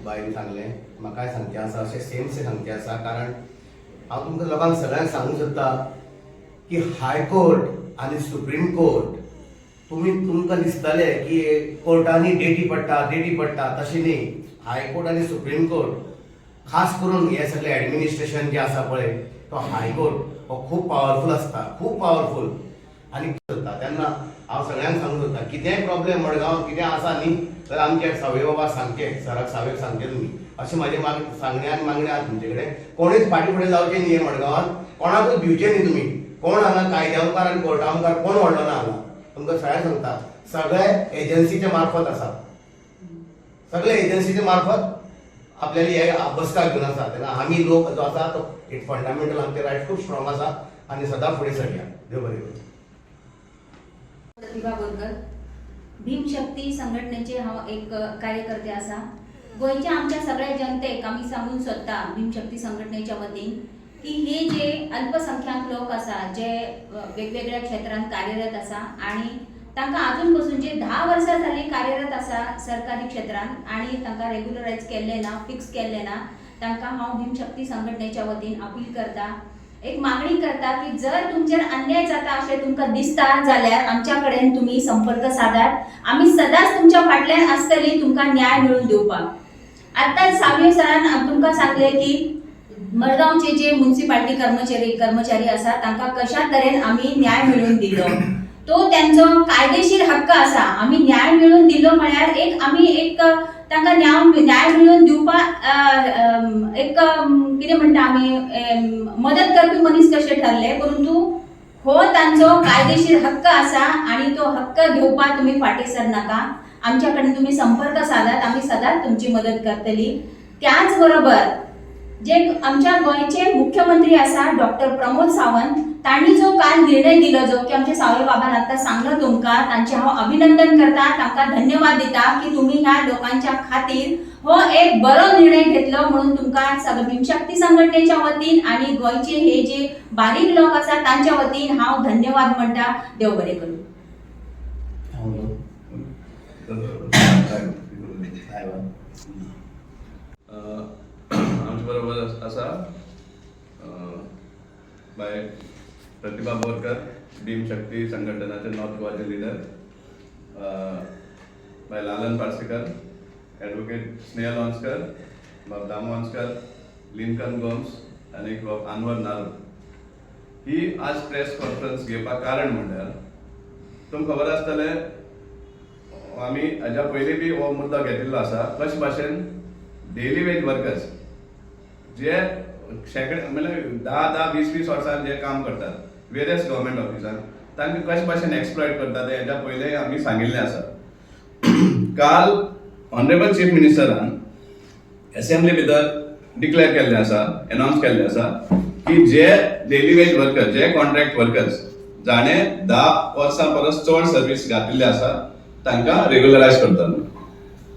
Bayern सांगलें म्हाकाय सांगचें आसा अशें सेमशें सांगचें आसा कारण हांव तुमकां लोकांक सगळ्यांक सांगूंक सोदता की हायकोर्ट आनी सुप्रीम कोर्ट तुमकां दिसतलें की कोर्टांनी डेटी पडटा तशें न्ही. हायकोर्ट आनी सुप्रीम कोर्ट खास करून हे सगळें एडमिनिस्ट्रेशन जे आसा पळय तो हायकोर्ट हो खूब पावरफूल आसता, खूब पावरफूल. आनी तेन्ना हांव सगळ्यांक सांगूंक सोदता कितेंय प्रॉब्लेम मडगांव कितें आसा न्ही तर आमचे सावय बाबा सांगचें, सराक सावयक सांगचें तुमी अशें म्हाजें सांगणें आनी मागणें आसा तुमचे कडेन. कोणूच फाटीं फुडें जावचें न्ही हे मडगांवांत, कोणाकूच भिवचें न्ही तुमी. कोण हांगा कायद्या मुखार आनी कोर्टा मुखार कोण व्हडलो ना हांगा. तुमकां सगळ्यांक सांगता सगळे एजन्सीचे मार्फत आसा, सगळे एजन्सीचे मार्फत आपल्याला हे बसका घेवन आसा. तेन्ना आमी लोक जो आसा तो एक फंडामेंटल आमचे रायट खूब स्ट्रॉंग आसा आनी सदां फुडें सरया. देव बरें करूं. प्रतिभा बोरकर भीमशक्ती संघटनेचे हांव एक कार्यकर्ते आसा. गोंयच्या आमच्या सगळ्या जनतेक आमी सांगूंक सोदता भीमशक्ती संघटनेच्या वतीन की हे जे अल्पसंख्याक लोक आसा जे वेगवेगळ्या क्षेत्रांत कार्यरत आसा आणि तांकां अजून पासून जे 10 वर्सां जाली कार्यरत आसा सरकारी क्षेत्रांत आणि तांकां रेग्युलरायज केल्लें ना, फिक्स केल्लें ना, तांकां हांव भीमशक्ती संघटनेच्या वतीन अपील करता, एक मागणी करता की जर तुमचेर अन्याय जाता अशें तुमकां दिसता जाल्यार आमच्या कडेन तुमी संपर्क सादात. आमी सदांच तुमच्या फाटल्यान आसतली तुमकां न्याय मेळोवन दिवपाक. आतांच सावय सरान तुमकां सांगले की मडगांवचे जे म्युनिसिपालिटी कर्मचारी आसा तांकां कशा तरेन आमी न्याय मेळोवन दिलो. तो त्यांचो कायदेशीर हक्क आसा. आमी न्याय मेळोवन दिलो म्हळ्यार आमी तांकां न्याय मेळोवन दिवपाक एक कितें म्हणटा आमी मदत करपी मनीस कशें ठरले, परंतु हो तांचो कायदेशीर हक्क आसा आणि तो हक्क घेवपाक तुमी फाटीं सरनाका. आमच्या कडेन तुमी संपर्क सादात, आमी सदांच तुमची मदत करतली. त्याच बरोबर जे आमच्या गोंयचे मुख्यमंत्री आसा डॉक्टर प्रमोद सावंत तांणी जो काल निर्णय दिलो जो की आमचे सावय बाबान आतां सांगलो तुमकां, तांचे हांव अभिनंदन करता, तांकां धन्यवाद दिता की तुमी ह्या लोकांच्या खातीर हो एक बरो निर्णय घेतलो. म्हणून तुमकां सगळे भीमशक्ती संघटनेच्या वतीन आणि गोंयचे हे जे बारीक लोक आसा तांच्या वतीन हांव धन्यवाद म्हणटा. देव बरें करूं. आमच्या बरोबर आसा बाय प्रतिभा बोरकर भीमशक्ती संघटनाचे नॉर्थ गोवाचे लिडर, बाय लालन पार्सेकर, ॲडव्होकेट स्नेहल ऑन्सकर, बाब दामो ऑन्सकर, लिंकन गोम्स आणि बाब अनवर नारू. ही आज प्रेस कॉन्फरन्स घेवपाक कारण म्हणल्यार तुमकां खबर आसतलें आमी हाज्या पयलीं बी हो मुद्दो घेतिल्लो आसा. कशे भाशेन डेली वेज वर्कर्स जे शेकडे म्हणल्यार 10-20 वर्सां जे काम करतात वेरियस गव्हर्मेंट ऑफिसान तांकां कशे भाशेन एक्सप्लॉयट करतात हेच्या पयलीं आमी सांगिल्लें आसा. काल ऑनरेबल चीफ मिनिस्टरान असेंब्ली भितर डिक्लेअर केल्लें आसा, अनाउन्स केल्लें आसा की जे डेली वेज वर्कर्स जे कॉन्ट्रॅक्ट वर्कर्स जाणें 10 वर्सां परस चड सर्वीस घातिल्ले आसा तांकां रेग्युलरायज करतात.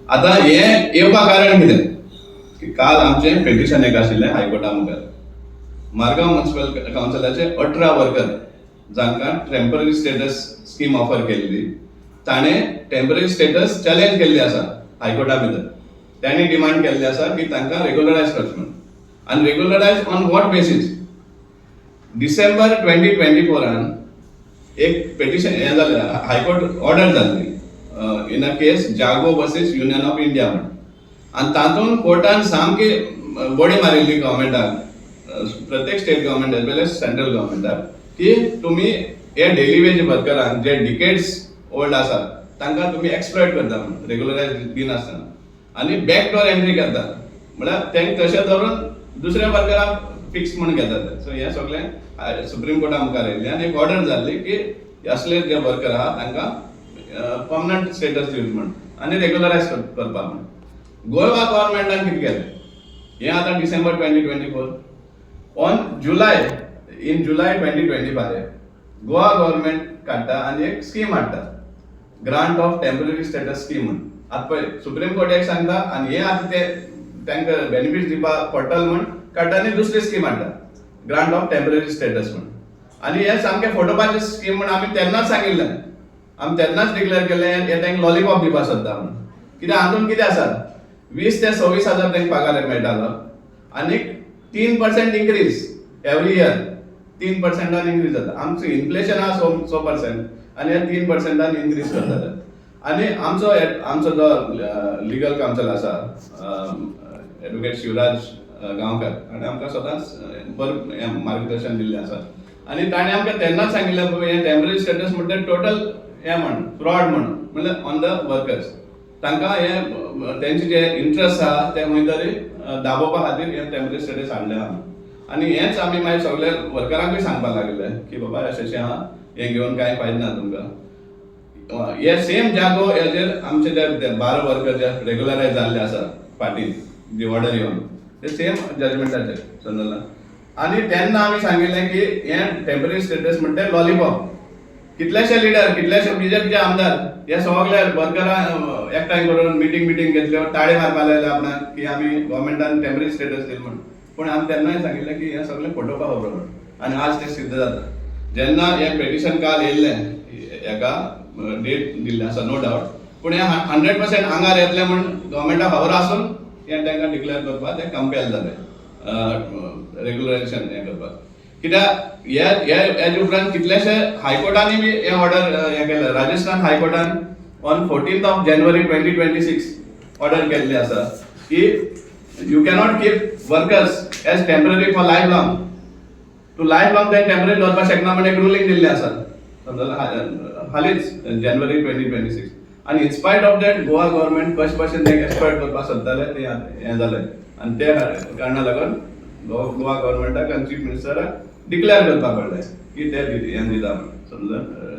आतां हें येवपाक कारण कितें की काल आमचें पेटिशन एक आशिल्लें हायकोर्टा मुखार. मारगांव म्युनिसिपल कावन्सिलाचे 18 वर्कर जांकां टेम्पररी स्टेटस स्कीम ऑफर केल्ली ताणें टेम्पररी स्टेटस चॅलेंज केल्ली आसा हायकोर्टा भितर. त्यांनी डिमांड केल्ली आसा की तांकां रेग्युलरायज करचें म्हणून. आनी रेग्युलरायज ऑन वॉट बेसीस? डिसेंबर 2024 एक पेटिशन हें जालें, हायकोर्ट ऑर्डर जाल्ली इन अ केस जागो वर्सीस युनियन ऑफ इंडिया म्हणून. आनी तातूंत कोर्टान सामकी बडी मारिल्ली गव्हर्मेंटाक, प्रत्येक स्टेट गव्हर्मेंट एज वेल एज सेंट्रल गव्हर्मेंटाक की तुमी हे डेली वेज वर्करांक जे डिकेड्स ओल्ड आसा तांकां तुमी एक्सप्लॉयट करता म्हणून रेग्युलरायज दिनासतना आनी बॅकडोर एंट्री करता. म्हळ्यार तेंकां तशें धरून दुसऱ्या वर्कराक फिक्स म्हणून घेतात. सो हें सगळें सुप्रीम कोर्टा मुखार येयल्लें आनी एक ऑर्डर जाल्ली की असले जे वर्कर आहा तांकां पर्मनंट स्टेटस दिवचें म्हणून आनी रेग्युलरायज करपाक म्हणून. गोवा गव्हर्मेंटान कितें केलें हें आतां December 2024 on in July 2025 Goa government काडटा आनी एक स्कीम हाडटा grant of temporary status scheme म्हणून. आतां पळय सुप्रीम कोर्ट एक सांगता आनी हें आतां ते तांकां बेनिफिट्स दिवपाक पडटलें म्हण काडटा आनी दुसरी स्कीम हाडटा ग्रांट ऑफ टेम्पररी स्टेटस म्हणून. आनी हें सामकें फटोवपाचें स्कीम म्हण आमी तेन्नाच सांगिल्लें, आमी तेन्नाच डिक्लेअर केल्लें हे तांकां लॉलीपॉप दिवपाक सोदता म्हणून. कित्याक हातूंत कितें आसा 20 ते 26,000 तांकां पगार मेळटालो आनी 3% इंक्रीज एवरी इयर 3% इंक्रीज जाता. आमचो इन्फ्लेशन आहा 6% आनी हे 3% इंक्रीज करतले. आनी आमचो जो लिगल काउन्सिल आसा एडवोकेट शिवराज गांवकर आणि आमकां सदांच बरें मार्गदर्शन दिल्लें आसा. आनी ताणें आमकां तेन्नाच सांगिल्लें बाबा हें टेम्पररी स्टेटस म्हणटा टोटल हें म्हण फ्रॉड म्हणल्यार ऑन द वर्कर्स. तांकां हें तेंचे जे इंट्रस्ट आहा ते खंय तरी दाबोवपा खातीर हें टेम्पररी स्टेटस हाडलें आहा. आनी हेंच आमी मागीर सगळे वर्करांकूय सांगपाक लागले की बाबा अशें आहा, हें घेवन कांय फायदो ना तुमकां. हे सेम जागो हेजेर आमचे जे 12 वर्कर जे रेग्युलरायज जाल्ले आसा पार्टीन जी ऑर्डर येवन ते सेम जजमेंटाचेर समजला. आनी तेन्ना आमी सांगिल्लें की हें टेम्पररी स्टेटस म्हणटा लॉलीपॉप. कितलेशे लिडर कितलेशे बीजेपीचे आमदार हे सगळे वर्करां एकठांय करून मिटींग घेतल्यो ताळे मारपाक लागले आपणाक की आमी गव्हर्मेंटान टेम्पररी स्टेटस दिले म्हणून. पूण आमी तेन्नाय सांगिल्लें की हें सगळें फोटोवपा खबर म्हणून. आनी आज तें सिद्ध जाता. जेन्ना हें पेटिशन काल येयल्लें हेका डेट दिल्लें आसा नो डावट, पूण हें 100% आंगार येतलें म्हणून गव्हर्मेंटाक खबर आसून हें तांकां डिक्लेअर करपाक ते कंपेल जाले रेग्युलरायझेशन हें करपाक. कित्याक हेजे उपरांत कितलेशे हायकोर्टांनी बी हें ऑर्डर हें केलें. राजस्थान हायकोर्टान ऑन 14 जानेवारी 2026 ऑर्डर केल्ली आसा की you cannot keep workers as temporary for life long. To life long ते टेम्पररी दवरपाक शकना म्हणून एक रुलींग दिल्लें आसा हालींच जानेवारी 2026. आनी इन्स्पायट ऑफ दॅट गोवा गव्हर्मेंट कशे भाशेन तें एक्सपर्ट करपाक सोदताले ते हें जालें. आनी त्या कारणाक लागून गोवा गव्हर्मेंटाक आनी चीफ मिनिस्टराक डिक्लेअर करपाक पडलें की ते हें दिता म्हणून समजा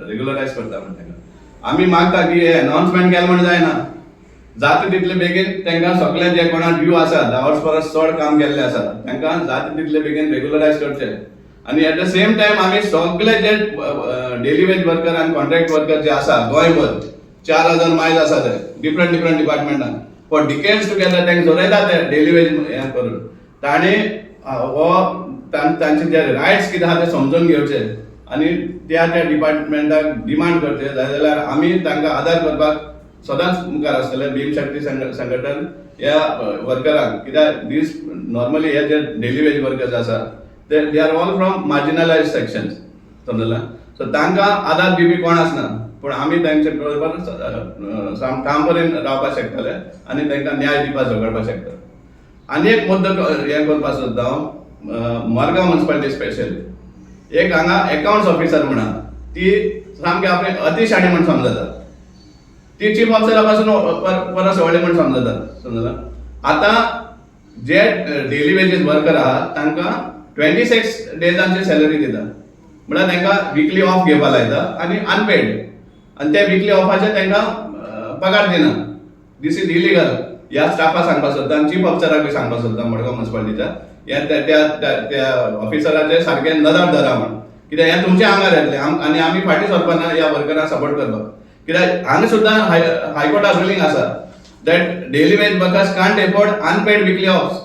रेग्युलरायज करता म्हणून तांकां. आमी मागता की हे अनाउन्समेंट केलें म्हणून जायना. जाता तितले बेगीन तांकां सगळे जे कोणाक ड्यू आसा 10 वर्स परस चड काम केल्लें आसा तांकां जाता तितले बेगीन रेग्युलरायज करचें. आनी एट द सेम टायम आमी सगळे जे डेली वेज वर्कर आनी कॉन्ट्रॅक्ट वर्कर जे आसा गोंयभर 4,000 मायज आसा ते डिफरंट डिपार्टमेंटान फॉर डिकेड्स टुगेदर तांकां जोडयता ते डेली वेज हें करून. तांणी हो तांचे जे रायट्स कितें आहा ते समजून घेवचे आनी त्या डिपार्टमेंटाक डिमांड करचे. जाल्यार आमी तांकां आदार करपाक सदांच मुखार आसतले. भीमशक्ती संघटन ह्या वर्करांक कित्याक दीस नॉर्मली हे जे डेली वेज वर्कर्स आसा they are all from marginalised sections समजला. सो तांकां आदार दिवपी कोण आसना. पूण आमी तांचे बरोबर ठाम करून रावपाक शकतले आनी तांकां न्याय दिवपाक झगडपाक शकता. आनी एक मुद्दो हें करपाक सोदता हांव मडगांव म्युनिसिपालिटी स्पेशली एक हांगा अकाउंट्स ऑफिसर म्हणा ती सामकी आपली अतिशाणी म्हण समजता. ती चीफ ऑफिसरा पासून परस व्हडली म्हण समजता समजला. आतां जे डेली वेजीस वर्कर आहा तांकां 26 डेजांची सॅलरी दिता म्हळ्यार तांकां विकली ऑफ घेवपाक लायता आनी अनपेड. आनी ते विकली ऑफाचे तांकां पगार दिना. This is illegal. ह्या स्टाफाक सांगपाक सोदता आनी चीफ ऑफिसराकूय सांगपाक सोदता मडगांव म्युनिसिपालिटीच्या त्या ऑफिसराचे सारकें नदर धरा म्हण. कित्याक हें तुमच्या आंगार येतलें आनी आमी फाटीं सरपाना ह्या वर्करांक सपोर्ट करपाक. कित्याक हांगा सुद्दां हायकोर्टाक रुलींग आसा that daily wage workers can't afford unpaid weekly offs.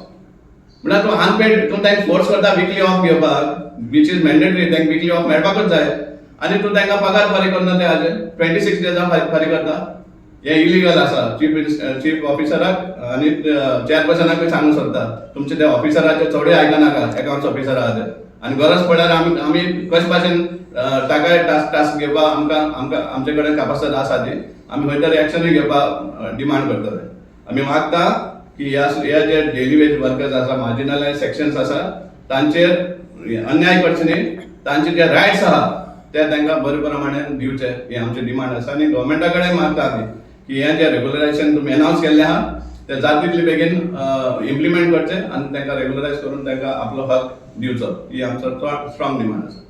म्हळ्यार तूं अनपेड तूं तांकां फोर्स करता विकली ऑफ घेवपाक वीच इज मॅन्डेटरी. तांकां विकली ऑफ मेळपाकूच जाय आनी तूं तांकां पगार फारीक करना ते हाजे 26 डेजां फारीक करता. हें इलिगल आसा. चीफ ऑफिसराक आनी चेअरपर्सनाकूय सांगूंक सोदता तुमचे ते ऑफिसराचे चडूय आयकनाका अकाउंट्स ऑफिसर आहा ते. आनी गरज पडल्यार आमी कशे भाशेन ताकाय टास्क घेवपाक आमकां आमचे कडेन कॅपासिटी आसा ती आमी खंय तरी एक्शनूय घेवपाक डिमांड करतले. आमी मागता की हे जे डेली वेज वर्कर्स आसा मार्जिनलायज सेक्शन्स आसा तांचेर अन्याय करचे न्ही. तांचे जे रायट्स आहा ते तांकां बरे प्रमाणें दिवचे ही आमची डिमांड आसा. आनी गव्हर्मेंटा कडेन मागता आमी की हें जे रेग्युलरायझेशन तुमी अनाउन्स केल्लें आहा ते जाता तितले बेगीन इम्प्लिमेंट करचे आनी तांकां रेग्युलरायज करून तांकां आपलो हक दिवचो ही आमचो स्ट्रॉंग डिमांड आसा.